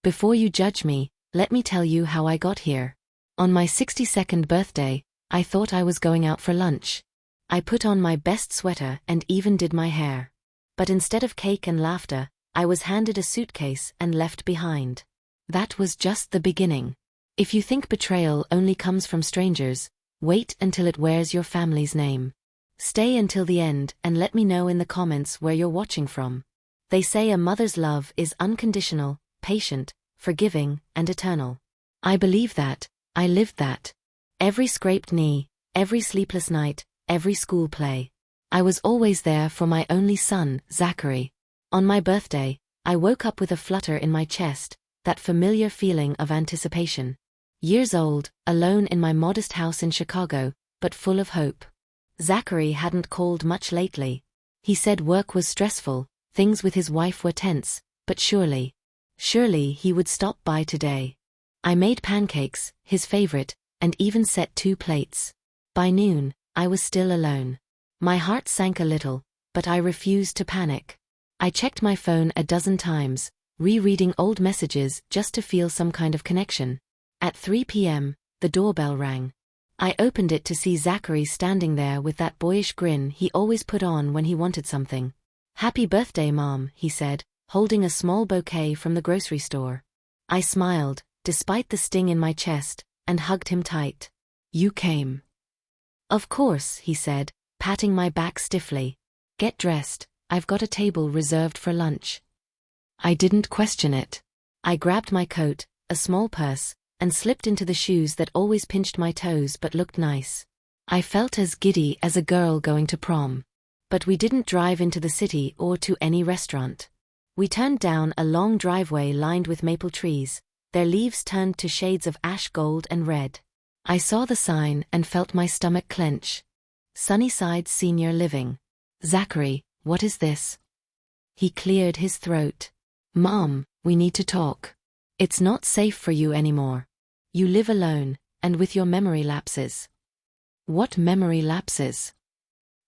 Before you judge me, let me tell you how I got here. On my 62nd birthday, I thought I was going out for lunch. I put on my best sweater and even did my hair. But instead of cake and laughter, I was handed a suitcase and left behind. That was just the beginning. If you think betrayal only comes from strangers, wait until it wears your family's name. Stay until the end and let me know in the comments where you're watching from. They say a mother's love is unconditional, patient, forgiving, and eternal. I believe that. I lived that. Every scraped knee, every sleepless night, every school play. I was always there for my only son, Zachary. On my birthday, I woke up with a flutter in my chest, that familiar feeling of anticipation. Years old, alone in my modest house in Chicago, but full of hope. Zachary hadn't called much lately. He said work was stressful, things with his wife were tense, but surely he would stop by today. I made pancakes, his favorite, and even set 2 plates. By noon, I was still alone. My heart sank a little, but I refused to panic. I checked my phone a dozen times, rereading old messages just to feel some kind of connection. At 3 p.m., the doorbell rang. I opened it to see Zachary standing there with that boyish grin he always put on when he wanted something. "Happy birthday, Mom," he said, holding a small bouquet from the grocery store. I smiled, despite the sting in my chest, and hugged him tight. "You came." "Of course," he said, patting my back stiffly. "Get dressed, I've got a table reserved for lunch." I didn't question it. I grabbed my coat, a small purse, and slipped into the shoes that always pinched my toes but looked nice. I felt as giddy as a girl going to prom. But we didn't drive into the city or to any restaurant. We turned down a long driveway lined with maple trees, their leaves turned to shades of ash gold and red. I saw the sign and felt my stomach clench. Sunnyside Senior Living. "Zachary, what is this?" He cleared his throat. "Mom, we need to talk. It's not safe for you anymore. You live alone, and with your memory lapses." "What memory lapses?"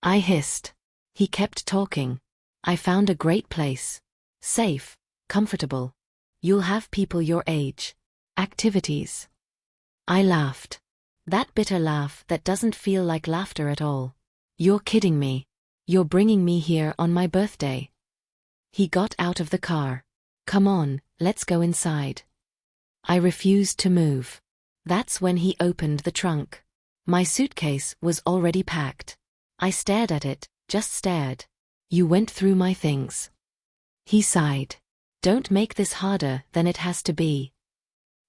I hissed. He kept talking. "I found a great place. Safe, comfortable. You'll have people your age. Activities." I laughed. That bitter laugh that doesn't feel like laughter at all. "You're kidding me. You're bringing me here on my birthday." He got out of the car. "Come on, let's go inside." I refused to move. That's when he opened the trunk. My suitcase was already packed. I stared at it, just stared. "You went through my things." He sighed. "Don't make this harder than it has to be."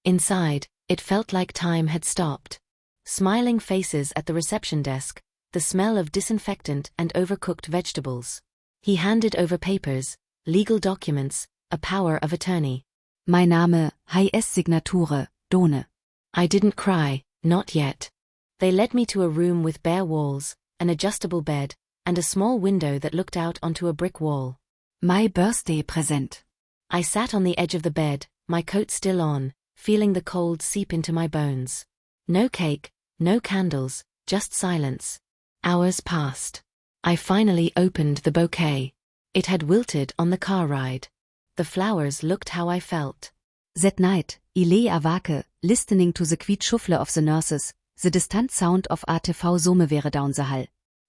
Inside, it felt like time had stopped. Smiling faces at the reception desk, the smell of disinfectant and overcooked vegetables. He handed over papers, legal documents, a power of attorney. Mein Name, HS Signature, Done. I didn't cry, not yet. They led me to a room with bare walls, an adjustable bed, and a small window that looked out onto a brick wall. My birthday present. I sat on the edge of the bed, my coat still on, feeling the cold seep into my bones. No cake, no candles, just silence. Hours passed. I finally opened the bouquet. It had wilted on the car ride. The flowers looked how I felt. That night, I lay awake, listening to the quiet shuffle of the nurses, the distant sound of ATV Summe wäre down the hall.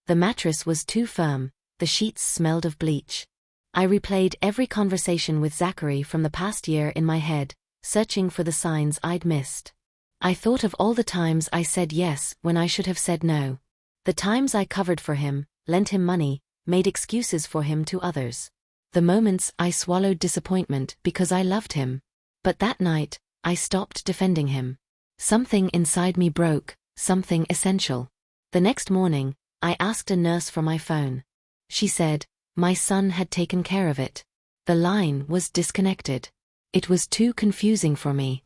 The mattress was too firm, the sheets smelled of bleach. I replayed every conversation with Zachary from the past year in my head, searching for the signs I'd missed. I thought of all the times I said yes when I should have said no. The times I covered for him, lent him money, made excuses for him to others. The moments I swallowed disappointment because I loved him. But that night, I stopped defending him. Something inside me broke, something essential. The next morning, I asked a nurse for my phone. She said, my son had taken care of it. The line was disconnected. It was too confusing for me.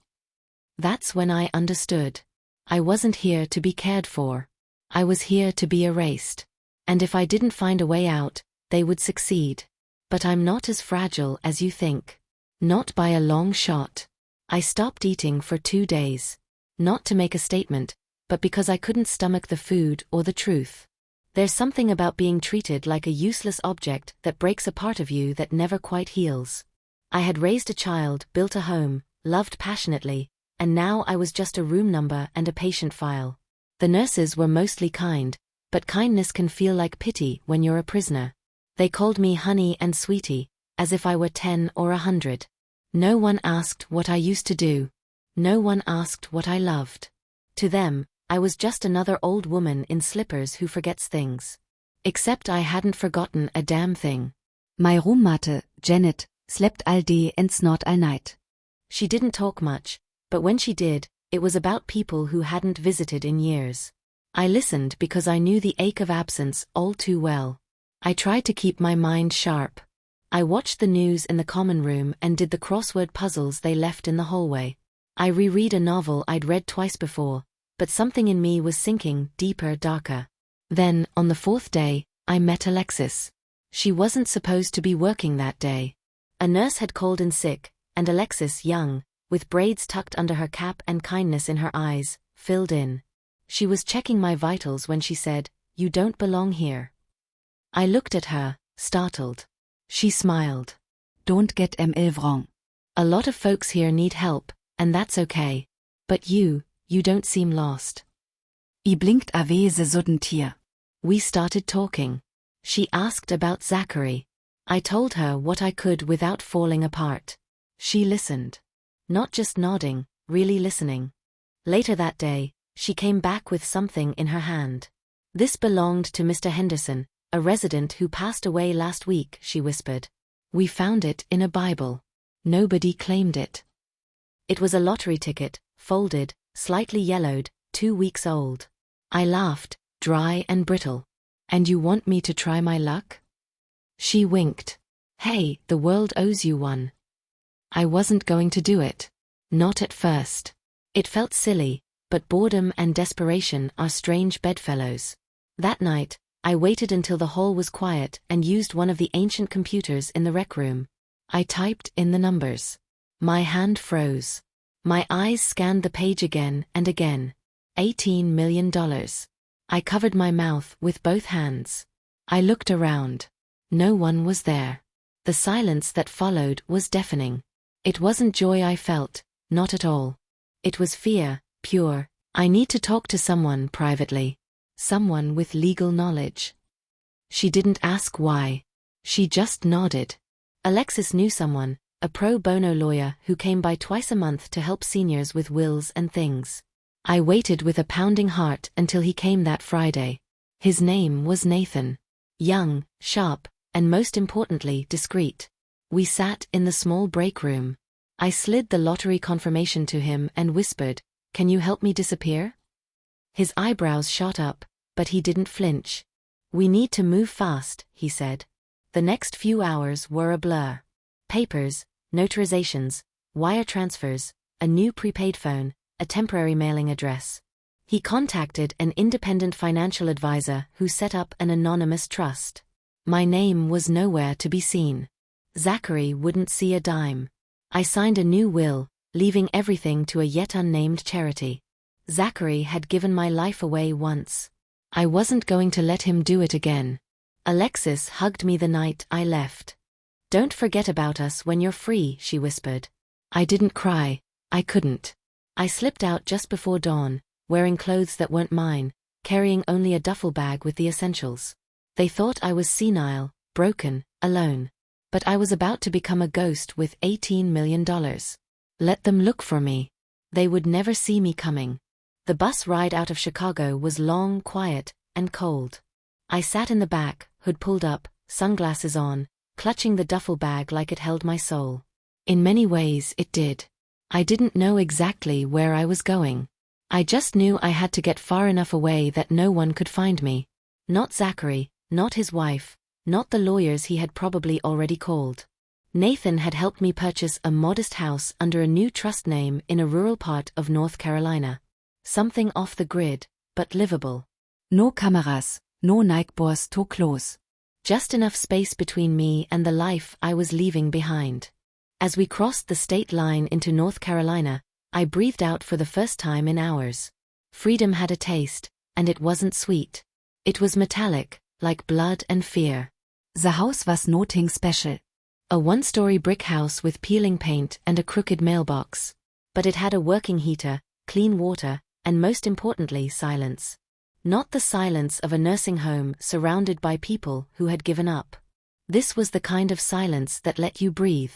That's when I understood. I wasn't here to be cared for. I was here to be erased. And if I didn't find a way out, they would succeed. But I'm not as fragile as you think. Not by a long shot. I stopped eating for 2 days. Not to make a statement, but because I couldn't stomach the food or the truth. There's something about being treated like a useless object that breaks a part of you that never quite heals. I had raised a child, built a home, loved passionately, and now I was just a room number and a patient file. The nurses were mostly kind, but kindness can feel like pity when you're a prisoner. They called me honey and sweetie, as if I were 10 or 100. No one asked what I used to do. No one asked what I loved. To them, I was just another old woman in slippers who forgets things. Except I hadn't forgotten a damn thing. My roommate, Janet, slept all day and snored all night. She didn't talk much, but when she did, it was about people who hadn't visited in years. I listened because I knew the ache of absence all too well. I tried to keep my mind sharp. I watched the news in the common room and did the crossword puzzles they left in the hallway. I reread a novel I'd read twice before, but something in me was sinking deeper, darker. Then, on the 4th day, I met Alexis. She wasn't supposed to be working that day. A nurse had called in sick, and Alexis, young, with braids tucked under her cap and kindness in her eyes, filled in. She was checking my vitals when she said, "You don't belong here." I looked at her, startled. She smiled. Don't get ML wrong. A lot of folks here need help, and that's okay. But you don't seem lost. I blinkt avese sudden tier. We started talking. She asked about Zachary. I told her what I could without falling apart. She listened. Not just nodding, really listening. Later that day, she came back with something in her hand. "This belonged to Mr. Henderson, a resident who passed away last week," she whispered. "We found it in a Bible. Nobody claimed it." It was a lottery ticket, folded, slightly yellowed, 2 weeks old. I laughed, dry and brittle. "And you want me to try my luck?" She winked. "Hey, the world owes you one." I wasn't going to do it. Not at first. It felt silly, but boredom and desperation are strange bedfellows. That night, I waited until the hall was quiet and used one of the ancient computers in the rec room. I typed in the numbers. My hand froze. My eyes scanned the page again and again. $18 million. I covered my mouth with both hands. I looked around. No one was there. The silence that followed was deafening. It wasn't joy I felt, not at all. It was fear, pure. I need to talk to someone privately. Someone with legal knowledge. She didn't ask why. She just nodded. Alexis knew someone, a pro bono lawyer who came by twice a month to help seniors with wills and things. I waited with a pounding heart until he came that Friday. His name was Nathan. Young, sharp, and most importantly discreet. We sat in the small break room. I slid the lottery confirmation to him and whispered, "Can you help me disappear?" His eyebrows shot up, but he didn't flinch. "We need to move fast," he said. The next few hours were a blur. Papers, notarizations, wire transfers, a new prepaid phone, a temporary mailing address. He contacted an independent financial advisor who set up an anonymous trust. My name was nowhere to be seen. Zachary wouldn't see a dime. I signed a new will, leaving everything to a yet unnamed charity. Zachary had given my life away once. I wasn't going to let him do it again. Alexis hugged me the night I left. "Don't forget about us when you're free," she whispered. I didn't cry. I couldn't. I slipped out just before dawn, wearing clothes that weren't mine, carrying only a duffel bag with the essentials. They thought I was senile, broken, alone. But I was about to become a ghost with $18 million. Let them look for me. They would never see me coming. The bus ride out of Chicago was long, quiet, and cold. I sat in the back, hood pulled up, sunglasses on, clutching the duffel bag like it held my soul. In many ways it did. I didn't know exactly where I was going. I just knew I had to get far enough away that no one could find me. Not Zachary, not his wife, not the lawyers he had probably already called. Nathan had helped me purchase a modest house under a new trust name in a rural part of North Carolina. Something off the grid, but livable. No cameras, no nightboars too close. Just enough space between me and the life I was leaving behind. As we crossed the state line into North Carolina, I breathed out for the first time in hours. Freedom had a taste, and it wasn't sweet. It was metallic, like blood and fear. The house was nothing special. A one-story brick house with peeling paint and a crooked mailbox. But it had a working heater, clean water, and most importantly, silence. Not the silence of a nursing home surrounded by people who had given up. This was the kind of silence that let you breathe.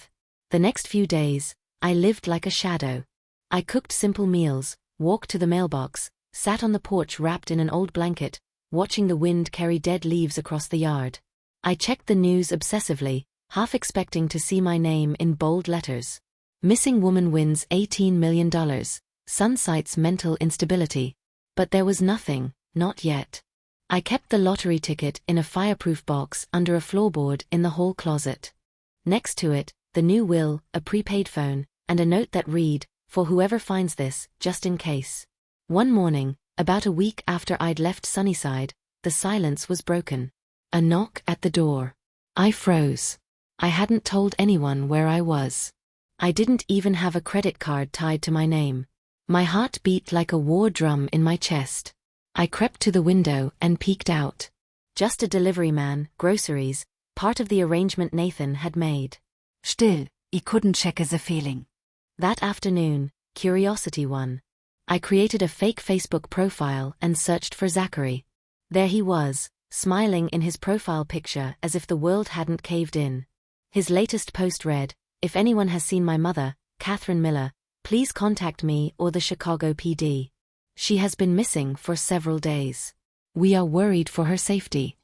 The next few days, I lived like a shadow. I cooked simple meals, walked to the mailbox, sat on the porch wrapped in an old blanket, watching the wind carry dead leaves across the yard. I checked the news obsessively, half expecting to see my name in bold letters. Missing woman wins $18 million, son cites mental instability. But there was nothing, not yet. I kept the lottery ticket in a fireproof box under a floorboard in the hall closet. Next to it, the new will, a prepaid phone, and a note that read, "For whoever finds this, just in case." One morning, about a week after I'd left Sunnyside, the silence was broken. A knock at the door. I froze. I hadn't told anyone where I was. I didn't even have a credit card tied to my name. My heart beat like a war drum in my chest. I crept to the window and peeked out. Just a delivery man, groceries, part of the arrangement Nathan had made. Still, I couldn't check the feeling. That afternoon, curiosity won. I created a fake Facebook profile and searched for Zachary. There he was, smiling in his profile picture as if the world hadn't caved in. His latest post read, "If anyone has seen my mother, Catherine Miller, please contact me or the Chicago PD. She has been missing for several days. We are worried for her safety."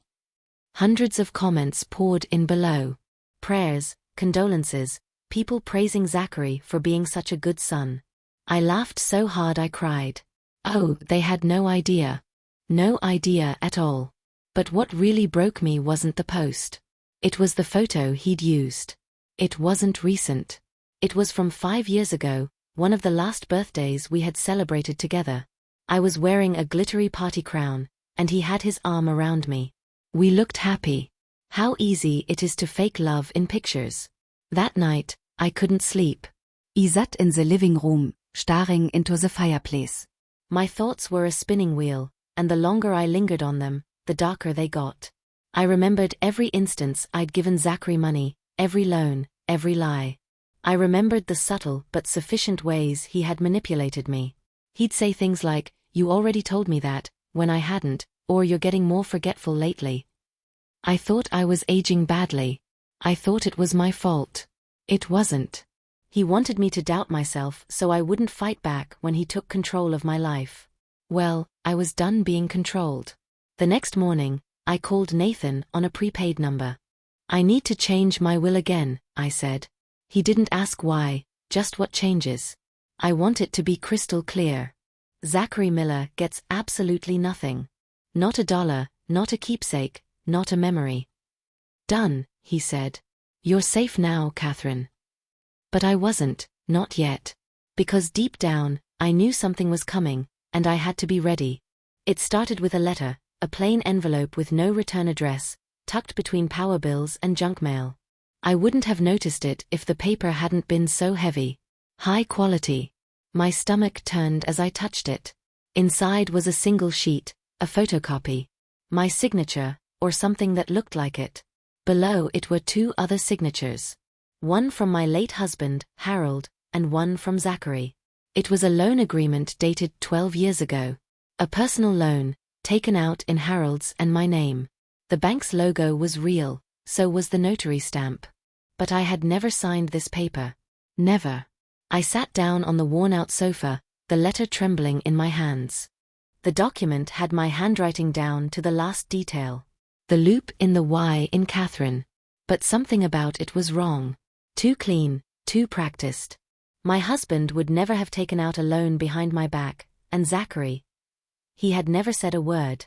Hundreds of comments poured in below. Prayers, condolences, people praising Zachary for being such a good son. I laughed so hard I cried. Oh, they had no idea. No idea at all. But what really broke me wasn't the post. It was the photo he'd used. It wasn't recent. It was from 5 years ago, one of the last birthdays we had celebrated together. I was wearing a glittery party crown, and he had his arm around me. We looked happy. How easy it is to fake love in pictures. That night, I couldn't sleep. I sat in the living room, staring into the fireplace. My thoughts were a spinning wheel, and the longer I lingered on them, the darker they got. I remembered every instance I'd given Zachary money, every loan, every lie. I remembered the subtle but sufficient ways he had manipulated me. He'd say things like, "You already told me that," when I hadn't, or "You're getting more forgetful lately." I thought I was aging badly. I thought it was my fault. It wasn't. He wanted me to doubt myself so I wouldn't fight back when he took control of my life. Well, I was done being controlled. The next morning, I called Nathan on a prepaid number. "I need to change my will again," I said. He didn't ask why, just what changes. "I want it to be crystal clear. Zachary Miller gets absolutely nothing. Not a dollar, not a keepsake, not a memory." "Done," he said. "You're safe now, Catherine." But I wasn't, not yet. Because deep down, I knew something was coming, and I had to be ready. It started with a letter, a plain envelope with no return address, tucked between power bills and junk mail. I wouldn't have noticed it if the paper hadn't been so heavy. High quality. My stomach turned as I touched it. Inside was a single sheet, a photocopy. My signature, or something that looked like it. Below it were 2 other signatures. One from my late husband, Harold, and one from Zachary. It was a loan agreement dated 12 years ago. A personal loan, taken out in Harold's and my name. The bank's logo was real, so was the notary stamp. But I had never signed this paper. Never. I sat down on the worn-out sofa, the letter trembling in my hands. The document had my handwriting down to the last detail. The loop in the Y in Catherine. But something about it was wrong. Too clean, too practiced. My husband would never have taken out a loan behind my back, and Zachary. He had never said a word.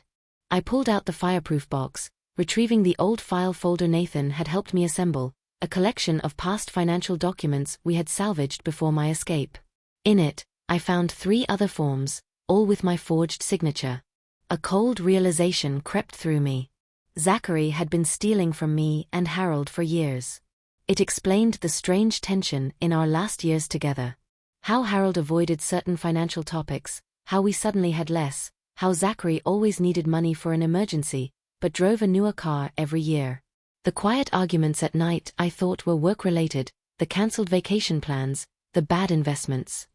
I pulled out the fireproof box, retrieving the old file folder Nathan had helped me assemble, a collection of past financial documents we had salvaged before my escape. In it, I found 3 other forms, all with my forged signature. A cold realization crept through me. Zachary had been stealing from me and Harold for years. It explained the strange tension in our last years together. How Harold avoided certain financial topics, how we suddenly had less, how Zachary always needed money for an emergency, but drove a newer car every year. The quiet arguments at night I thought were work-related, the cancelled vacation plans, the bad investments.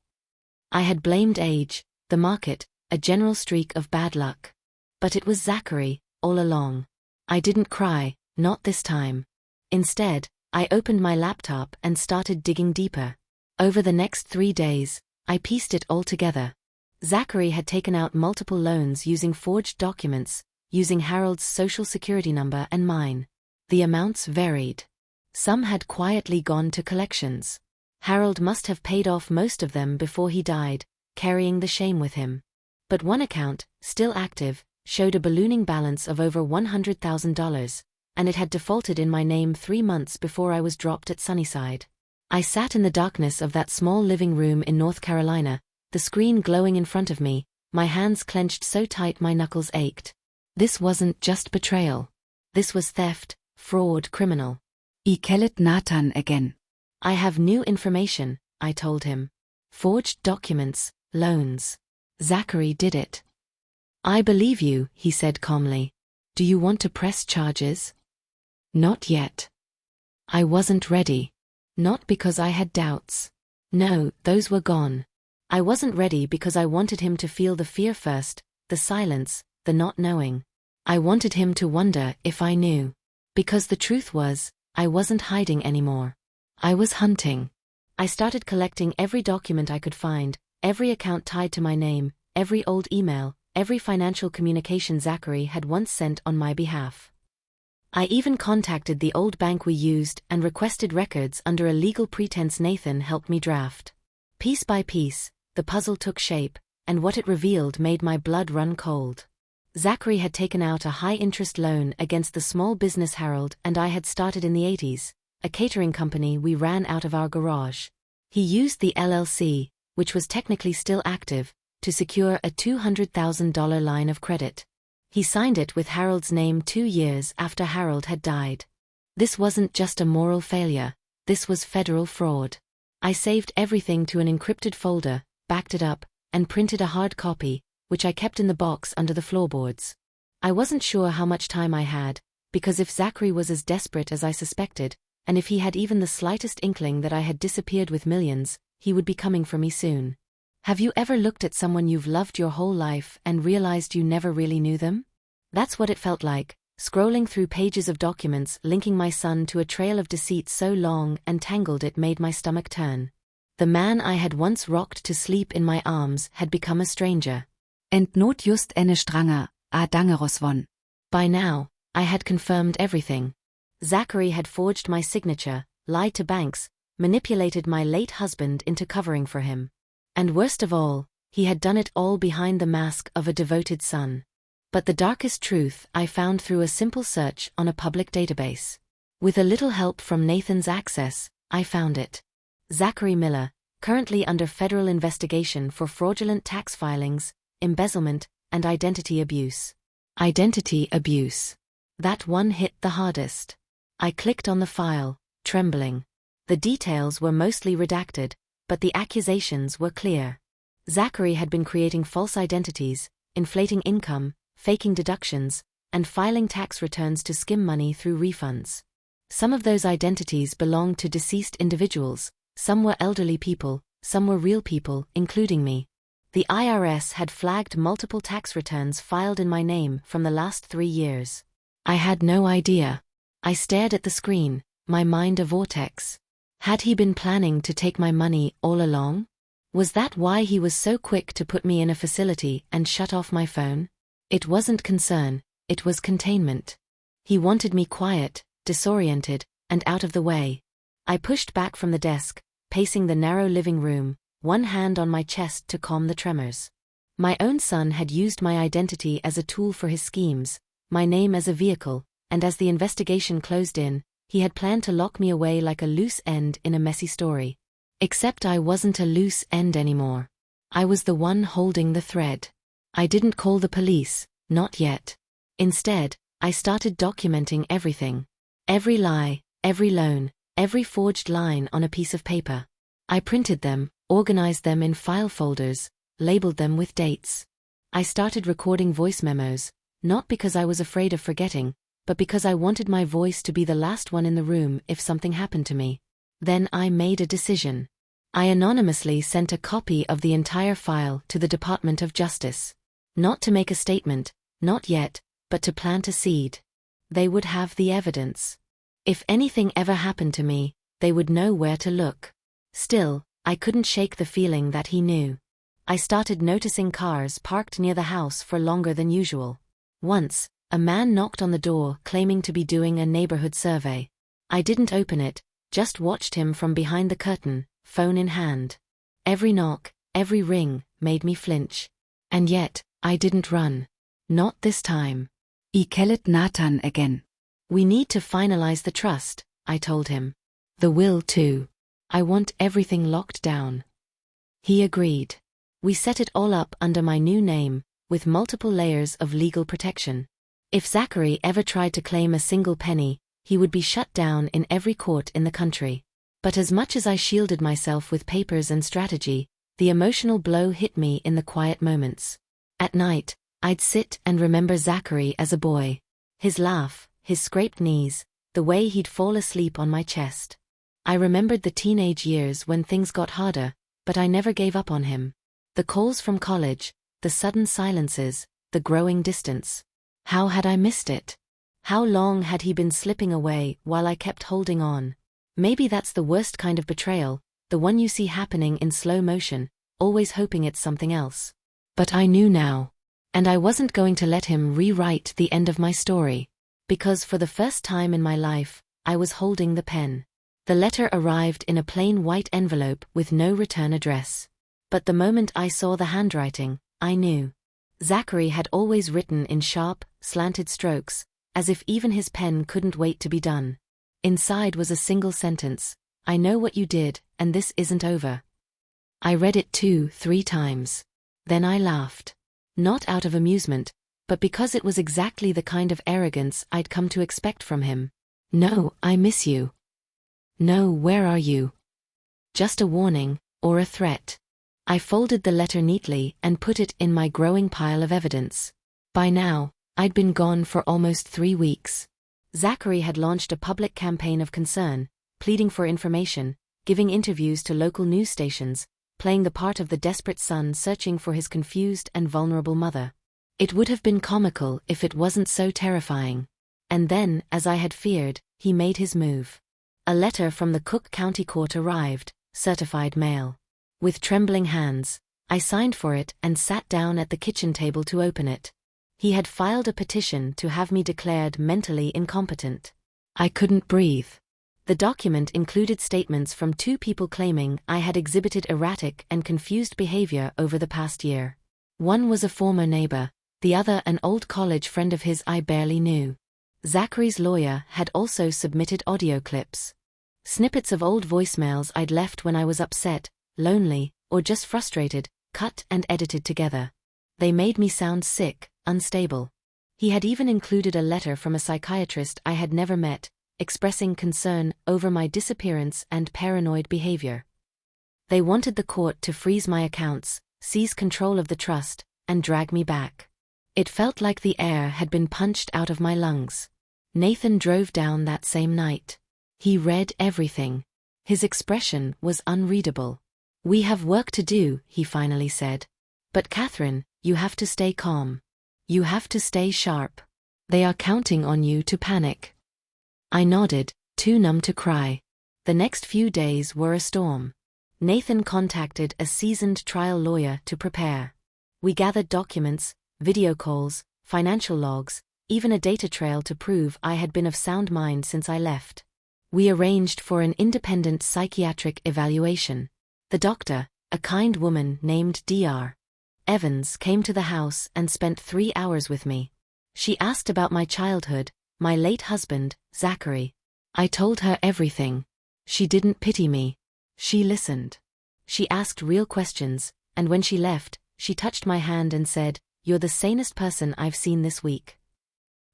I had blamed age, the market, a general streak of bad luck. But it was Zachary, all along. I didn't cry, not this time. Instead, I opened my laptop and started digging deeper. Over the next 3 days, I pieced it all together. Zachary had taken out multiple loans using forged documents, using Harold's social security number and mine. The amounts varied. Some had quietly gone to collections. Harold must have paid off most of them before he died, carrying the shame with him. But one account, still active, showed a ballooning balance of over $100,000, and it had defaulted in my name 3 months before I was dropped at Sunnyside. I sat in the darkness of that small living room in North Carolina, the screen glowing in front of me, my hands clenched so tight my knuckles ached. This wasn't just betrayal. This was theft, fraud, criminal. I kellet Nathan again. I have new information, I told him. Forged documents, loans. Zachary did it. I believe you, he said calmly. Do you want to press charges? Not yet. I wasn't ready. Not because I had doubts. No, those were gone. I wasn't ready because I wanted him to feel the fear first, the silence, the not knowing. I wanted him to wonder if I knew. Because the truth was, I wasn't hiding anymore. I was hunting. I started collecting every document I could find, every account tied to my name, every old email, every financial communication Zachary had once sent on my behalf. I even contacted the old bank we used and requested records under a legal pretense Nathan helped me draft. Piece by piece, the puzzle took shape, and what it revealed made my blood run cold. Zachary had taken out a high-interest loan against the small business Harold and I had started in the 80s, a catering company we ran out of our garage. He used the LLC, which was technically still active, to secure a $200,000 line of credit. He signed it with Harold's name 2 years after Harold had died. This wasn't just a moral failure, this was federal fraud. I saved everything to an encrypted folder, backed it up, and printed a hard copy, which I kept in the box under the floorboards. I wasn't sure how much time I had, because if Zachary was as desperate as I suspected, and if he had even the slightest inkling that I had disappeared with millions, he would be coming for me soon. Have you ever looked at someone you've loved your whole life and realized you never really knew them? That's what it felt like, scrolling through pages of documents linking my son to a trail of deceit so long and tangled it made my stomach turn. The man I had once rocked to sleep in my arms had become a stranger. And not just eine stranger, a dangeros one. By now, I had confirmed everything. Zachary had forged my signature, lied to banks, manipulated my late husband into covering for him. And worst of all, he had done it all behind the mask of a devoted son. But the darkest truth I found through a simple search on a public database. With a little help from Nathan's access, I found it. Zachary Miller, currently under federal investigation for fraudulent tax filings, embezzlement, and identity abuse. Identity abuse. That one hit the hardest. I clicked on the file, trembling. The details were mostly redacted, but the accusations were clear. Zachary had been creating false identities, inflating income, faking deductions, and filing tax returns to skim money through refunds. Some of those identities belonged to deceased individuals, some were elderly people, some were real people, including me. The IRS had flagged multiple tax returns filed in my name from the last 3 years. I had no idea. I stared at the screen, my mind a vortex. Had he been planning to take my money all along? Was that why he was so quick to put me in a facility and shut off my phone? It wasn't concern, it was containment. He wanted me quiet, disoriented, and out of the way. I pushed back from the desk, pacing the narrow living room, one hand on my chest to calm the tremors. My own son had used my identity as a tool for his schemes, my name as a vehicle, and as the investigation closed in, he had planned to lock me away like a loose end in a messy story. Except I wasn't a loose end anymore. I was the one holding the thread. I didn't call the police, not yet. Instead, I started documenting everything. Every lie, every loan, every forged line on a piece of paper. I printed them, organized them in file folders, labeled them with dates. I started recording voice memos, not because I was afraid of forgetting, but because I wanted my voice to be the last one in the room if something happened to me. Then I made a decision. I anonymously sent a copy of the entire file to the Department of Justice. Not to make a statement, not yet, but to plant a seed. They would have the evidence. If anything ever happened to me, they would know where to look. Still, I couldn't shake the feeling that he knew. I started noticing cars parked near the house for longer than usual. Once, a man knocked on the door claiming to be doing a neighborhood survey. I didn't open it, just watched him from behind the curtain, phone in hand. Every knock, every ring, made me flinch. And yet, I didn't run. Not this time. I killed Nathan again. We need to finalize the trust, I told him. The will too. I want everything locked down. He agreed. We set it all up under my new name, with multiple layers of legal protection. If Zachary ever tried to claim a single penny, he would be shut down in every court in the country. But as much as I shielded myself with papers and strategy, the emotional blow hit me in the quiet moments. At night, I'd sit and remember Zachary as a boy. His laugh, his scraped knees, the way he'd fall asleep on my chest. I remembered the teenage years when things got harder, but I never gave up on him. The calls from college, the sudden silences, the growing distance. How had I missed it? How long had he been slipping away while I kept holding on? Maybe that's the worst kind of betrayal, the one you see happening in slow motion, always hoping it's something else. But I knew now. And I wasn't going to let him rewrite the end of my story. Because for the first time in my life, I was holding the pen. The letter arrived in a plain white envelope with no return address. But the moment I saw the handwriting, I knew. Zachary had always written in sharp, slanted strokes, as if even his pen couldn't wait to be done. Inside was a single sentence: I know what you did, and this isn't over. I read it 2-3 times. Then I laughed. Not out of amusement, but because it was exactly the kind of arrogance I'd come to expect from him. No, I miss you. No, where are you? Just a warning, or a threat. I folded the letter neatly and put it in my growing pile of evidence. By now, I'd been gone for almost 3 weeks. Zachary had launched a public campaign of concern, pleading for information, giving interviews to local news stations, playing the part of the desperate son searching for his confused and vulnerable mother. It would have been comical if it wasn't so terrifying. And then, as I had feared, he made his move. A letter from the Cook County Court arrived, certified mail. With trembling hands, I signed for it and sat down at the kitchen table to open it. He had filed a petition to have me declared mentally incompetent. I couldn't breathe. The document included statements from 2 people claiming I had exhibited erratic and confused behavior over the past year. One was a former neighbor, the other an old college friend of his I barely knew. Zachary's lawyer had also submitted audio clips. Snippets of old voicemails I'd left when I was upset, lonely, or just frustrated, cut and edited together. They made me sound sick, unstable. He had even included a letter from a psychiatrist I had never met, expressing concern over my disappearance and paranoid behavior. They wanted the court to freeze my accounts, seize control of the trust, and drag me back. It felt like the air had been punched out of my lungs. Nathan drove down that same night. He read everything. His expression was unreadable. "We have work to do," he finally said. "But Catherine, you have to stay calm. You have to stay sharp. They are counting on you to panic." I nodded, too numb to cry. The next few days were a storm. Nathan contacted a seasoned trial lawyer to prepare. We gathered documents, video calls, financial logs, even a data trail to prove I had been of sound mind since I left. We arranged for an independent psychiatric evaluation. The doctor, a kind woman named Dr. Evans, came to the house and spent 3 hours with me. She asked about my childhood, my late husband, Zachary. I told her everything. She didn't pity me. She listened. She asked real questions, and when she left, she touched my hand and said, "You're the sanest person I've seen this week."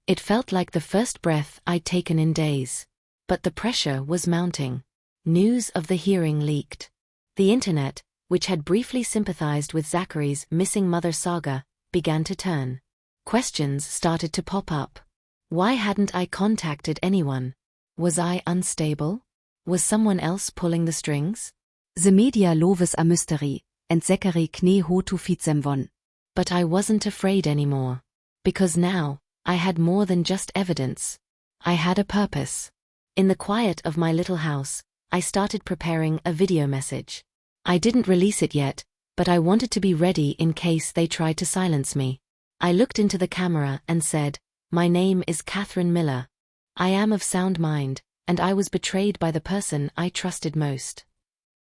It felt like the first breath I'd taken in days. But the pressure was mounting. News of the hearing leaked. The internet, which had briefly sympathized with Zachary's missing mother saga, began to turn. Questions started to pop up. Why hadn't I contacted anyone? Was I unstable? Was someone else pulling the strings? The media loves a mystery, and Zachary knew how to feed them one. But I wasn't afraid anymore. Because now, I had more than just evidence. I had a purpose. In the quiet of my little house, I started preparing a video message. I didn't release it yet, but I wanted to be ready in case they tried to silence me. I looked into the camera and said, "My name is Catherine Miller. I am of sound mind, and I was betrayed by the person I trusted most."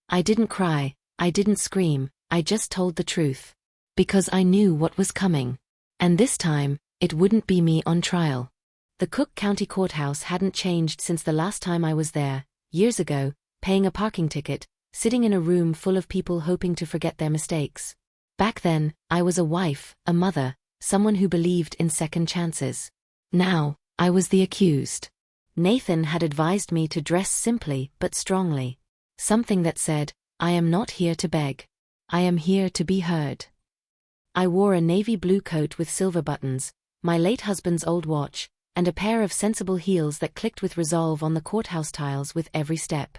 I didn't cry, I didn't scream, I just told the truth. Because I knew what was coming. And this time, it wouldn't be me on trial. The Cook County Courthouse hadn't changed since the last time I was there, years ago, paying a parking ticket, sitting in a room full of people hoping to forget their mistakes. Back then, I was a wife, a mother, someone who believed in second chances. Now, I was the accused. Nathan had advised me to dress simply but strongly. Something that said, "I am not here to beg. I am here to be heard." I wore a navy blue coat with silver buttons, my late husband's old watch, and a pair of sensible heels that clicked with resolve on the courthouse tiles with every step.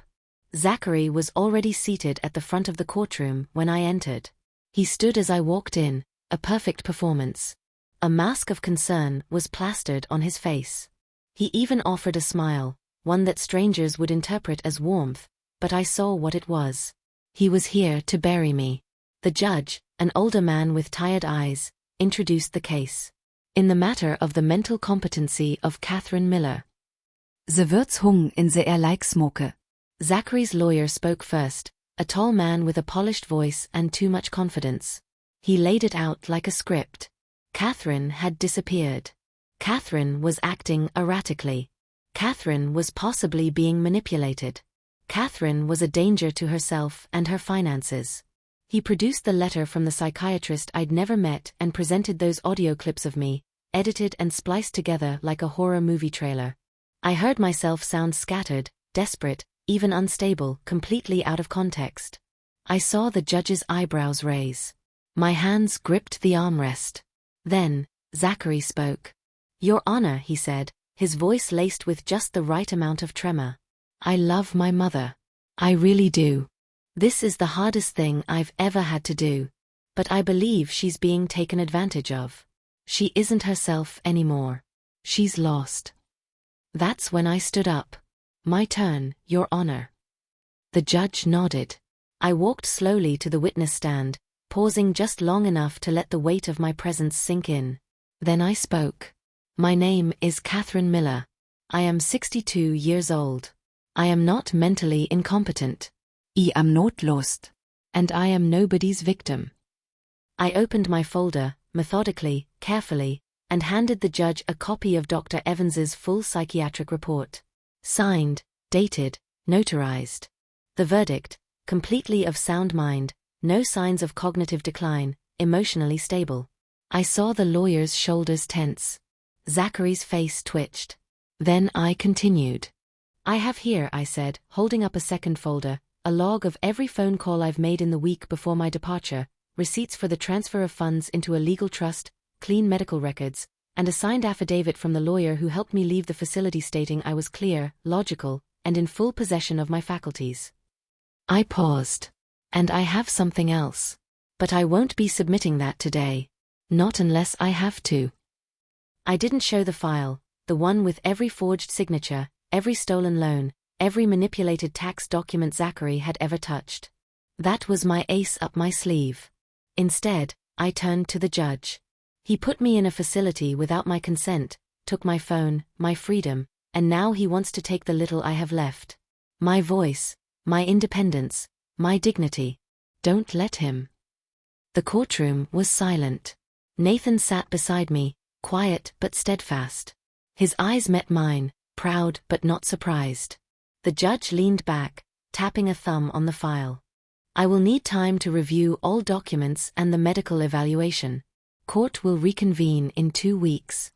Zachary was already seated at the front of the courtroom when I entered. He stood as I walked in, a perfect performance. A mask of concern was plastered on his face. He even offered a smile, one that strangers would interpret as warmth, but I saw what it was. He was here to bury me. The judge, an older man with tired eyes, introduced the case. In the matter of the mental competency of Catherine Miller. The words hung in the air like smoke. Zachary's lawyer spoke first, a tall man with a polished voice and too much confidence. He laid it out like a script. Catherine had disappeared. Catherine was acting erratically. Catherine was possibly being manipulated. Catherine was a danger to herself and her finances. He produced the letter from the psychiatrist I'd never met and presented those audio clips of me, edited and spliced together like a horror movie trailer. I heard myself sound scattered, desperate, even unstable, completely out of context. I saw the judge's eyebrows raise. My hands gripped the armrest. Then, Zachary spoke. "Your Honor," he said, his voice laced with just the right amount of tremor. "I love my mother. I really do. This is the hardest thing I've ever had to do. But I believe she's being taken advantage of. She isn't herself anymore. She's lost." That's when I stood up. "My turn, Your Honor." The judge nodded. I walked slowly to the witness stand, pausing just long enough to let the weight of my presence sink in. Then I spoke. "My name is Catherine Miller. I am 62 years old. I am not mentally incompetent. I am not lost. And I am nobody's victim." I opened my folder, methodically, carefully, and handed the judge a copy of Dr. Evans's full psychiatric report. Signed, dated, notarized. The verdict, completely of sound mind, no signs of cognitive decline, emotionally stable. I saw the lawyer's shoulders tense. Zachary's face twitched. Then I continued. "I have here," I said, holding up a second folder, "a log of every phone call I've made in the week before my departure, receipts for the transfer of funds into a legal trust, clean medical records, and a signed affidavit from the lawyer who helped me leave the facility stating I was clear, logical, and in full possession of my faculties." I paused. "And I have something else. But I won't be submitting that today. Not unless I have to." I didn't show the file, the one with every forged signature, every stolen loan, every manipulated tax document Zachary had ever touched. That was my ace up my sleeve. Instead, I turned to the judge. He put me in a facility without my consent, took my phone, my freedom, and now he wants to take the little I have left. My voice, my independence, my dignity. Don't let him. The courtroom was silent. Nathan sat beside me, quiet but steadfast. His eyes met mine, proud but not surprised. The judge leaned back, tapping a thumb on the file. "I will need time to review all documents and the medical evaluation. Court will reconvene in 2 weeks."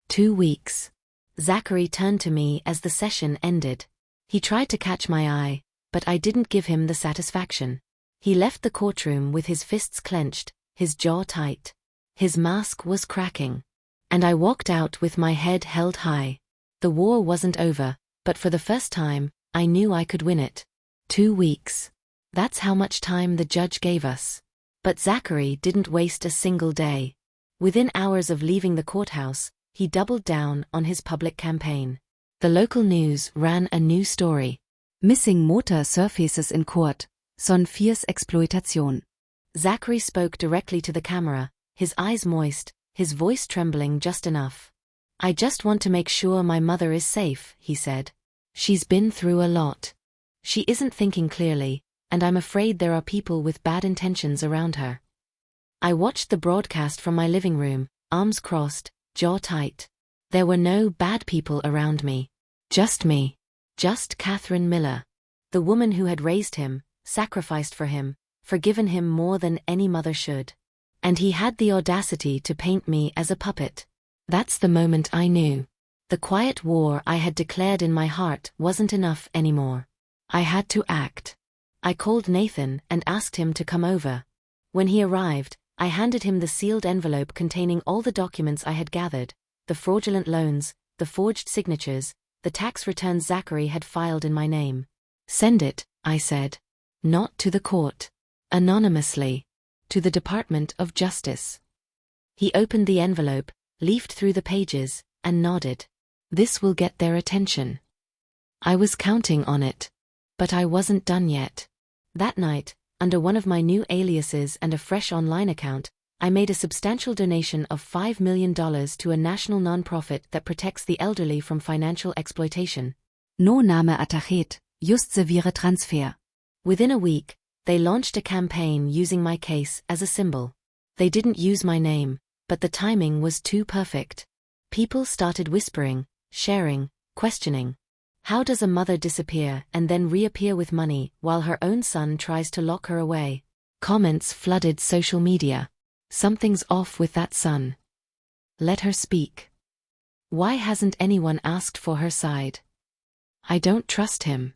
2 weeks. Zachary turned to me as the session ended. He tried to catch my eye, but I didn't give him the satisfaction. He left the courtroom with his fists clenched, his jaw tight. His mask was cracking. And I walked out with my head held high. The war wasn't over, but for the first time, I knew I could win it. 2 weeks. That's how much time the judge gave us. But Zachary didn't waste a single day. Within hours of leaving the courthouse, he doubled down on his public campaign. The local news ran a new story. Missing Motor surfaces in Court, Son 4's Exploitation. Zachary spoke directly to the camera, his eyes moist, his voice trembling just enough. I just want to make sure my mother is safe, he said. She's been through a lot. She isn't thinking clearly, and I'm afraid there are people with bad intentions around her. I watched the broadcast from my living room, arms crossed, jaw tight. There were no bad people around me. Just me. Just Catherine Miller. The woman who had raised him, sacrificed for him, forgiven him more than any mother should. And he had the audacity to paint me as a puppet. That's the moment I knew. The quiet war I had declared in my heart wasn't enough anymore. I had to act. I called Nathan and asked him to come over. When he arrived, I handed him the sealed envelope containing all the documents I had gathered, the fraudulent loans, the forged signatures, the tax returns Zachary had filed in my name. Send it, I said. Not to the court. Anonymously. To the Department of Justice. He opened the envelope, leafed through the pages, and nodded. This will get their attention. I was counting on it. But I wasn't done yet. That night, under one of my new aliases and a fresh online account, I made a substantial donation of $5 million to a national nonprofit that protects the elderly from financial exploitation. No Name attachet, just severe transfer. Within a week, they launched a campaign using my case as a symbol. They didn't use my name, but the timing was too perfect. People started whispering, sharing, questioning. How does a mother disappear and then reappear with money while her own son tries to lock her away? Comments flooded social media. Something's off with that son. Let her speak. Why hasn't anyone asked for her side? I don't trust him.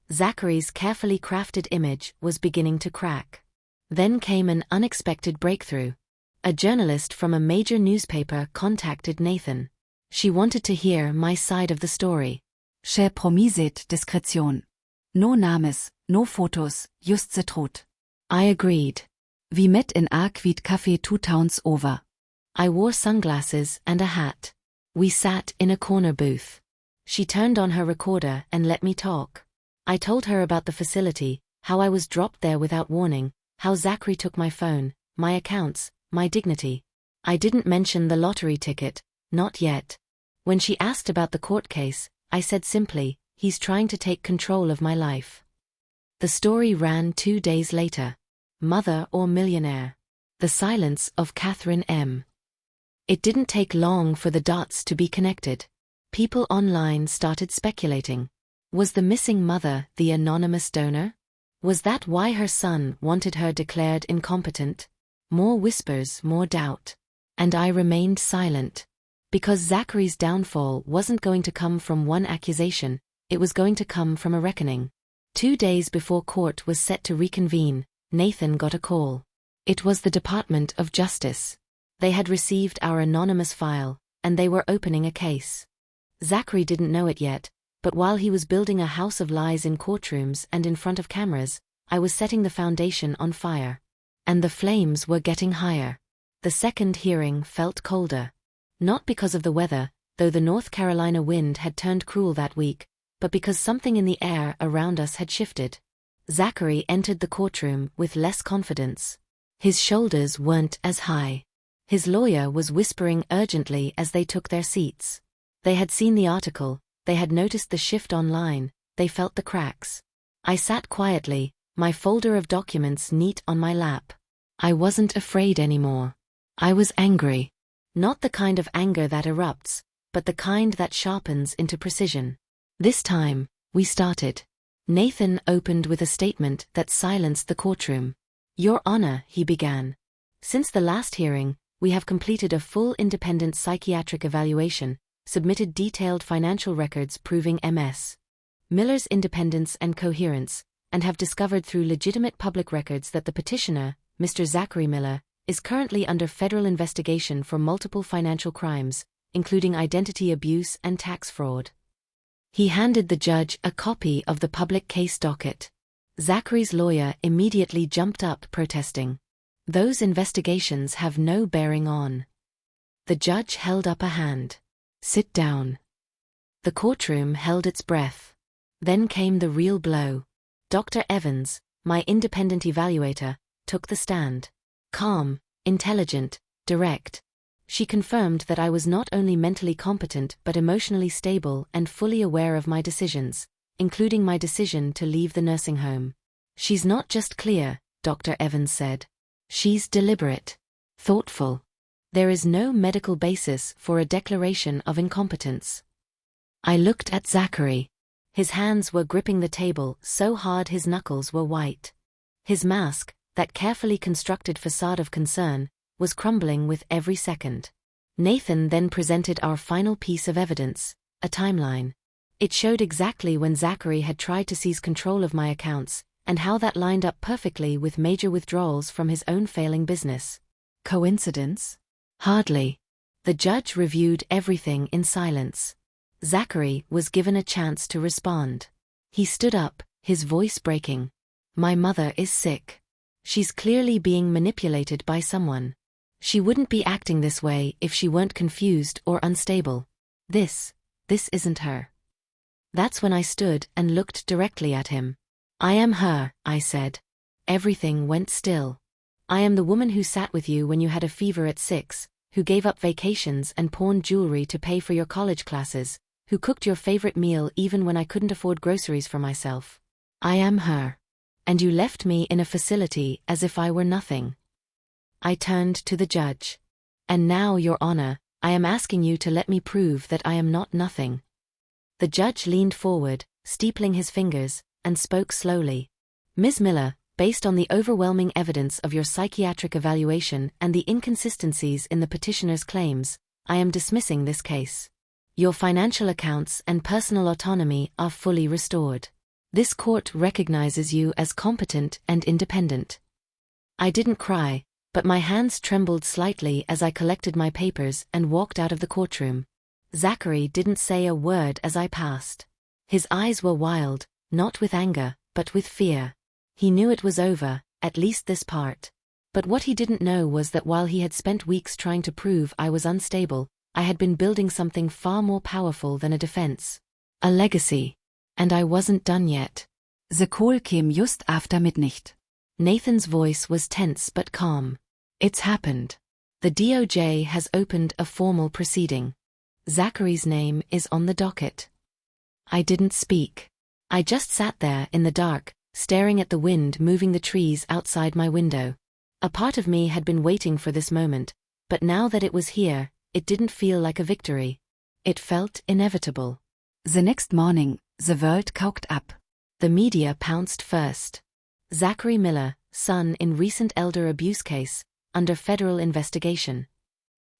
Zachary's carefully crafted image was beginning to crack. Then came an unexpected breakthrough. A journalist from a major newspaper contacted Nathan. She wanted to hear my side of the story. J'ai promiset discrétion. No names, no photos, just the truth. I agreed. We met in Arquid Café 2 towns over. I wore sunglasses and a hat. We sat in a corner booth. She turned on her recorder and let me talk. I told her about the facility, how I was dropped there without warning, how Zachary took my phone, my accounts, my dignity. I didn't mention the lottery ticket, not yet. When she asked about the court case, I said simply, he's trying to take control of my life. The story ran 2 days later. Mother or millionaire? The silence of Catherine M. It didn't take long for the dots to be connected. People online started speculating. Was the missing mother the anonymous donor? Was that why her son wanted her declared incompetent? More whispers, more doubt. And I remained silent. Because Zachary's downfall wasn't going to come from one accusation, it was going to come from a reckoning. 2 days before court was set to reconvene, Nathan got a call. It was the Department of Justice. They had received our anonymous file, and they were opening a case. Zachary didn't know it yet, but while he was building a house of lies in courtrooms and in front of cameras, I was setting the foundation on fire. And the flames were getting higher. The second hearing felt colder. Not because of the weather, though the North Carolina wind had turned cruel that week, but because something in the air around us had shifted. Zachary entered the courtroom with less confidence. His shoulders weren't as high. His lawyer was whispering urgently as they took their seats. They had seen the article, they had noticed the shift online, they felt the cracks. I sat quietly, my folder of documents neat on my lap. I wasn't afraid anymore. I was angry. Not the kind of anger that erupts, but the kind that sharpens into precision. This time, we started. Nathan opened with a statement that silenced the courtroom. Your Honor, he began. Since the last hearing, we have completed a full independent psychiatric evaluation, submitted detailed financial records proving Ms. Miller's independence and coherence, and have discovered through legitimate public records that the petitioner, Mr. Zachary Miller, is currently under federal investigation for multiple financial crimes, including identity abuse and tax fraud. He handed the judge a copy of the public case docket. Zachary's lawyer immediately jumped up, protesting. "Those investigations have no bearing on." The judge held up a hand. "Sit down." The courtroom held its breath. Then came the real blow. Dr. Evans, my independent evaluator, took the stand. Calm, intelligent, direct. She confirmed that I was not only mentally competent but emotionally stable and fully aware of my decisions, including my decision to leave the nursing home. "She's not just clear," Dr. Evans said. "She's deliberate, thoughtful. There is no medical basis for a declaration of incompetence." I looked at Zachary. His hands were gripping the table so hard his knuckles were white. His mask, that carefully constructed facade of concern, was crumbling with every second. Nathan then presented our final piece of evidence, a timeline. It showed exactly when Zachary had tried to seize control of my accounts, and how that lined up perfectly with major withdrawals from his own failing business. Coincidence? Hardly. The judge reviewed everything in silence. Zachary was given a chance to respond. He stood up, his voice breaking. "My mother is sick. She's clearly being manipulated by someone. She wouldn't be acting this way if she weren't confused or unstable. This isn't her." That's when I stood and looked directly at him. "I am her," I said. Everything went still. "I am the woman who sat with you when you had a fever at 6, who gave up vacations and pawned jewelry to pay for your college classes, who cooked your favorite meal even when I couldn't afford groceries for myself. I am her. And you left me in a facility as if I were nothing." I turned to the judge. "And now, Your Honor, I am asking you to let me prove that I am not nothing." The judge leaned forward, steepling his fingers, and spoke slowly. "Ms. Miller, based on the overwhelming evidence of your psychiatric evaluation and the inconsistencies in the petitioner's claims, I am dismissing this case. Your financial accounts and personal autonomy are fully restored. This court recognizes you as competent and independent." I didn't cry, but my hands trembled slightly as I collected my papers and walked out of the courtroom. Zachary didn't say a word as I passed. His eyes were wild, not with anger, but with fear. He knew it was over, at least this part. But what he didn't know was that while he had spent weeks trying to prove I was unstable, I had been building something far more powerful than a defense. A legacy. And I wasn't done yet. The call came just after midnight. Nathan's voice was tense but calm. "It's happened. The DOJ has opened a formal proceeding. Zachary's name is on the docket." I didn't speak. I just sat there in the dark, staring at the wind moving the trees outside my window. A part of me had been waiting for this moment, but now that it was here, it didn't feel like a victory. It felt inevitable. The next morning, the world caught up. The media pounced first. Zachary Miller, son in recent elder abuse case, under federal investigation.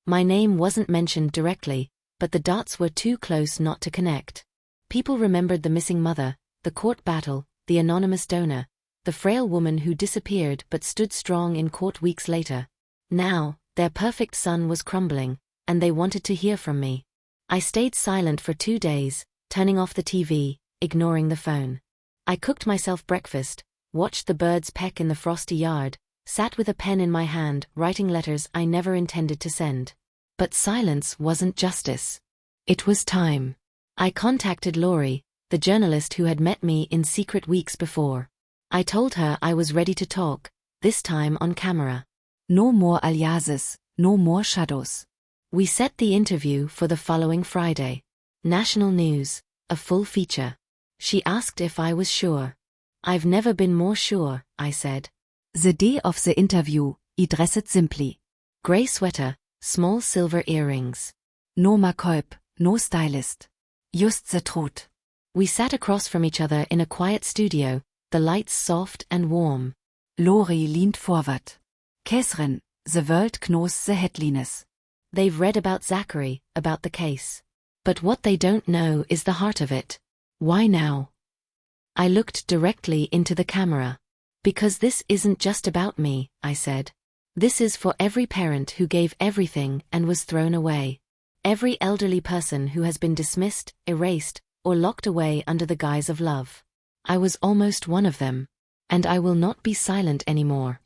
My name wasn't mentioned directly, but the dots were too close not to connect. People remembered the missing mother, the court battle, the anonymous donor, the frail woman who disappeared but stood strong in court weeks later. Now, their perfect son was crumbling, and they wanted to hear from me. I stayed silent for 2 days, turning off the TV, ignoring the phone. I cooked myself breakfast, watched the birds peck in the frosty yard, sat with a pen in my hand writing letters I never intended to send. But silence wasn't justice. It was time. I contacted Lori, the journalist who had met me in secret weeks before. I told her I was ready to talk, this time on camera. No more aliases, no more shadows. We set the interview for the following Friday. National news, a full feature. She asked if I was sure. "I've never been more sure," I said. The day of the interview, I dressed simply. Gray sweater, small silver earrings. No makeup, no stylist. Just the truth. We sat across from each other in a quiet studio, the lights soft and warm. Lori leaned forward. "Catherine, the world knows the headlines. They've read about Zachary, about the case. But what they don't know is the heart of it. Why now?" I looked directly into the camera. "Because this isn't just about me," I said. This is for every parent who gave everything and was thrown away. Every elderly person who has been dismissed, erased, or locked away under the guise of love. I was almost one of them. And I will not be silent anymore.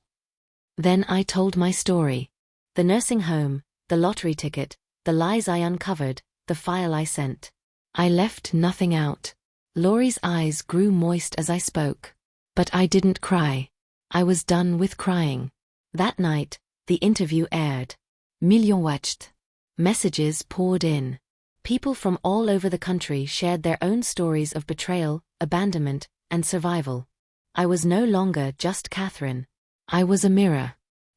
Then I told my story. The nursing home, the lottery ticket, the lies I uncovered, the file I sent. I left nothing out. Laurie's eyes grew moist as I spoke. But I didn't cry. I was done with crying. That night, the interview aired. Millions watched. Messages poured in. People from all over the country shared their own stories of betrayal, abandonment, and survival. I was no longer just Catherine. I was a mirror.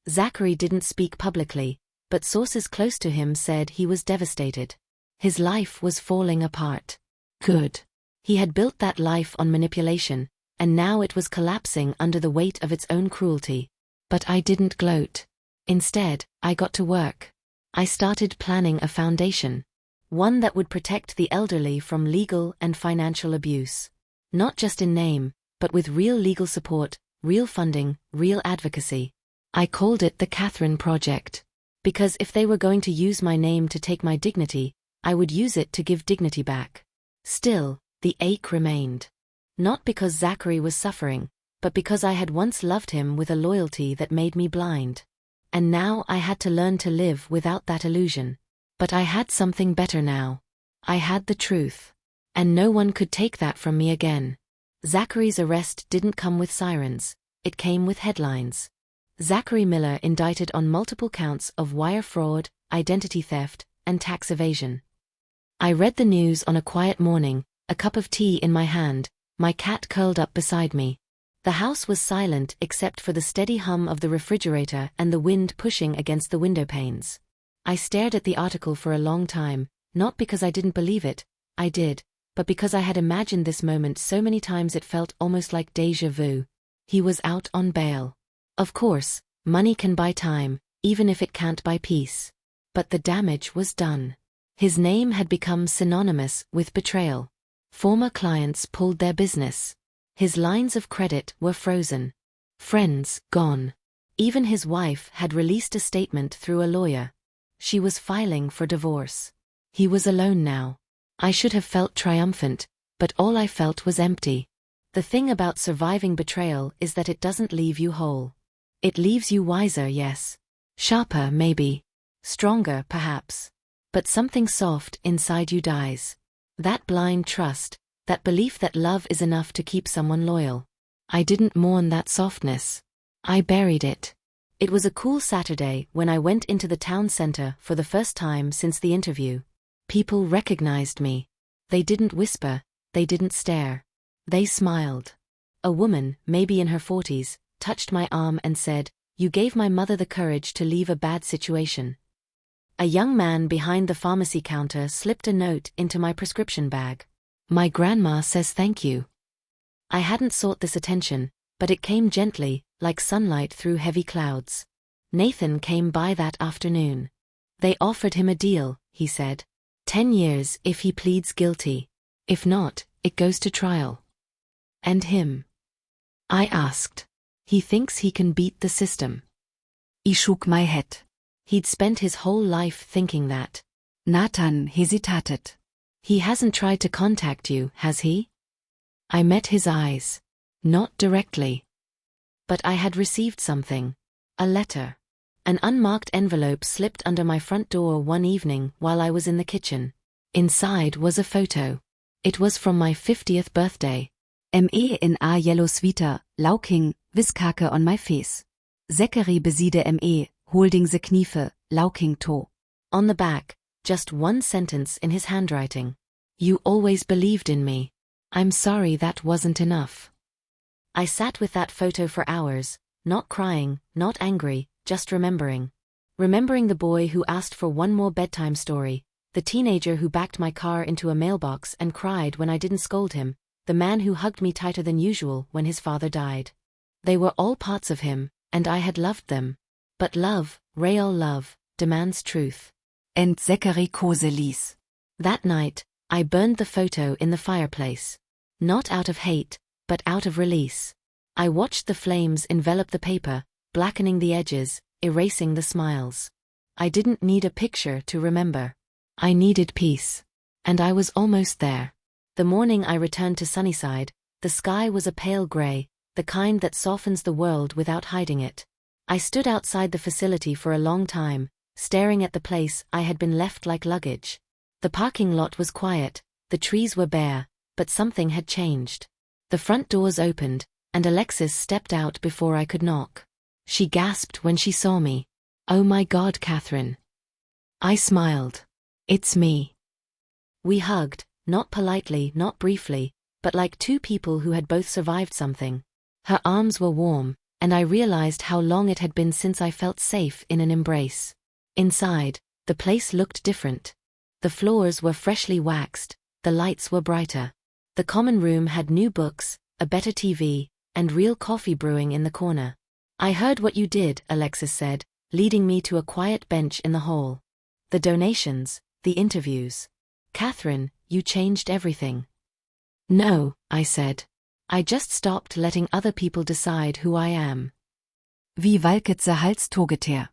Zachary didn't speak publicly, but sources close to him said he was devastated. His life was falling apart. Good. He had built that life on manipulation, and now it was collapsing under the weight of its own cruelty. But I didn't gloat. Instead, I got to work. I started planning a foundation. One that would protect the elderly from legal and financial abuse. Not just in name, but with real legal support, real funding, real advocacy. I called it the Catherine Project. Because if they were going to use my name to take my dignity, I would use it to give dignity back. Still, the ache remained. Not because Zachary was suffering, but because I had once loved him with a loyalty that made me blind. And now I had to learn to live without that illusion. But I had something better now. I had the truth. And no one could take that from me again. Zachary's arrest didn't come with sirens. It came with headlines. Zachary Miller indicted on multiple counts of wire fraud, identity theft, and tax evasion. I read the news on a quiet morning, a cup of tea in my hand, my cat curled up beside me. The house was silent except for the steady hum of the refrigerator and the wind pushing against the window panes. I stared at the article for a long time, not because I didn't believe it, I did, but because I had imagined this moment so many times it felt almost like déjà vu. He was out on bail. Of course, money can buy time, even if it can't buy peace. But the damage was done. His name had become synonymous with betrayal. Former clients pulled their business. His lines of credit were frozen. Friends gone. Even his wife had released a statement through a lawyer. She was filing for divorce. He was alone now. I should have felt triumphant, but all I felt was empty. The thing about surviving betrayal is that it doesn't leave you whole. It leaves you wiser, yes. Sharper, maybe. Stronger, perhaps. But something soft inside you dies. That blind trust, that belief that love is enough to keep someone loyal. I didn't mourn that softness. I buried it. It was a cool Saturday when I went into the town center for the first time since the interview. People recognized me. They didn't whisper, they didn't stare. They smiled. A woman, maybe in her 40s, touched my arm and said, "You gave my mother the courage to leave a bad situation." A young man behind the pharmacy counter slipped a note into my prescription bag. "My grandma says thank you." I hadn't sought this attention, but it came gently, like sunlight through heavy clouds. Nathan came by that afternoon. They offered him a deal, he said. 10 years if he pleads guilty. If not, it goes to trial. And him? I asked. He thinks he can beat the system. I shook my head. He'd spent his whole life thinking that. Nathan hesitated. He hasn't tried to contact you, has he? I met his eyes. Not directly. But I had received something. A letter. An unmarked envelope slipped under my front door one evening while I was in the kitchen. Inside was a photo. It was from my 50th birthday. Me in a yellow sweater, lauking, wiskake on my face. Zachary beside me, holding the knife, lauking to. On the back, just one sentence in his handwriting. "You always believed in me. I'm sorry that wasn't enough." I sat with that photo for hours, not crying, not angry, just remembering. Remembering the boy who asked for one more bedtime story, the teenager who backed my car into a mailbox and cried when I didn't scold him, the man who hugged me tighter than usual when his father died. They were all parts of him, and I had loved them. But love, real love, demands truth. And Zachary Koselis. That night, I burned the photo in the fireplace. Not out of hate, but out of release. I watched the flames envelop the paper, blackening the edges, erasing the smiles. I didn't need a picture to remember. I needed peace. And I was almost there. The morning I returned to Sunnyside, the sky was a pale gray, the kind that softens the world without hiding it. I stood outside the facility for a long time, staring at the place I had been left like luggage. The parking lot was quiet, the trees were bare, but something had changed. The front doors opened, and Alexis stepped out before I could knock. She gasped when she saw me. "Oh my God, Catherine." I smiled. "It's me." We hugged, not politely, not briefly, but like two people who had both survived something. Her arms were warm, and I realized how long it had been since I felt safe in an embrace. Inside, the place looked different. The floors were freshly waxed, the lights were brighter. The common room had new books, a better TV, and real coffee brewing in the corner. "I heard what you did," Alexis said, leading me to a quiet bench in the hall. "The donations, the interviews. Catherine, you changed everything." "No," I said. "I just stopped letting other people decide who I am." Wie Walkitze Halstogeter.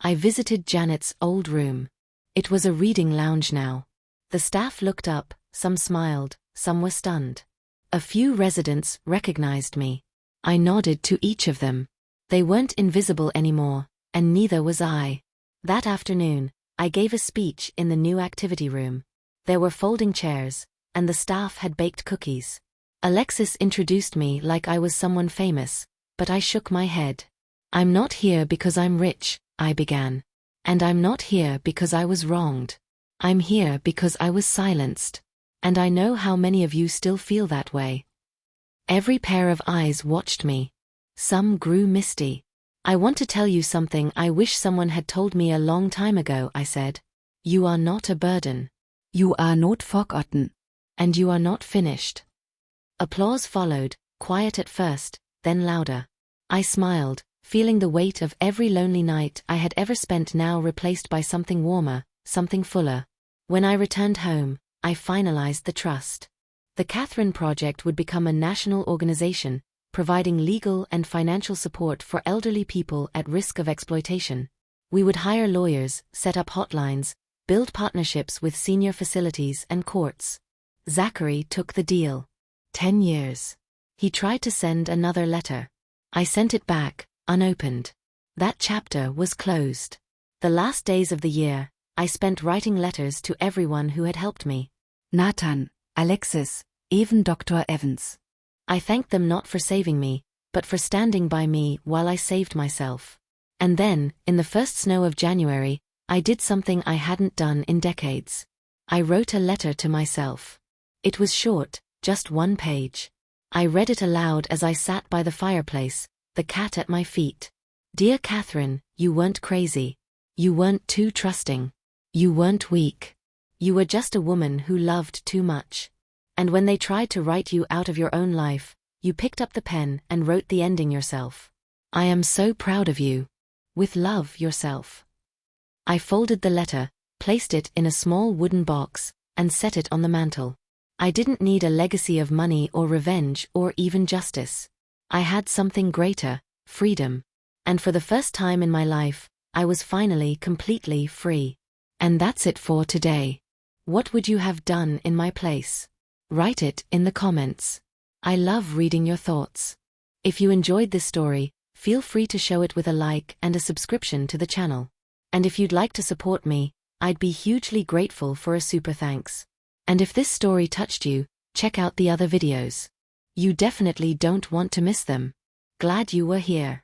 I visited Janet's old room. It was a reading lounge now. The staff looked up, some smiled, some were stunned. A few residents recognized me. I nodded to each of them. They weren't invisible anymore, and neither was I. That afternoon, I gave a speech in the new activity room. There were folding chairs, and the staff had baked cookies. Alexis introduced me like I was someone famous, but I shook my head. "I'm not here because I'm rich," I began. "And I'm not here because I was wronged. I'm here because I was silenced. And I know how many of you still feel that way." Every pair of eyes watched me. Some grew misty. "I want to tell you something I wish someone had told me a long time ago," I said. "You are not a burden. You are not forgotten. And you are not finished." Applause followed, quiet at first, then louder. I smiled, feeling the weight of every lonely night I had ever spent now replaced by something warmer, something fuller. When I returned home, I finalized the trust. The Catherine Project would become a national organization, providing legal and financial support for elderly people at risk of exploitation. We would hire lawyers, set up hotlines, build partnerships with senior facilities and courts. Zachary took the deal. 10 years. He tried to send another letter. I sent it back, unopened. That chapter was closed. The last days of the year, I spent writing letters to everyone who had helped me. Nathan, Alexis, even Dr. Evans. I thanked them not for saving me, but for standing by me while I saved myself. And then, in the first snow of January, I did something I hadn't done in decades. I wrote a letter to myself. It was short, just 1 page. I read it aloud as I sat by the fireplace, the cat at my feet. "Dear Catherine, you weren't crazy. You weren't too trusting. You weren't weak. You were just a woman who loved too much. And when they tried to write you out of your own life, you picked up the pen and wrote the ending yourself. I am so proud of you. With love, yourself." I folded the letter, placed it in a small wooden box, and set it on the mantel. I didn't need a legacy of money or revenge or even justice. I had something greater, freedom. And for the first time in my life, I was finally completely free. And that's it for today. What would you have done in my place? Write it in the comments. I love reading your thoughts. If you enjoyed this story, feel free to show it with a like and a subscription to the channel. And if you'd like to support me, I'd be hugely grateful for a super thanks. And if this story touched you, check out the other videos. You definitely don't want to miss them. Glad you were here.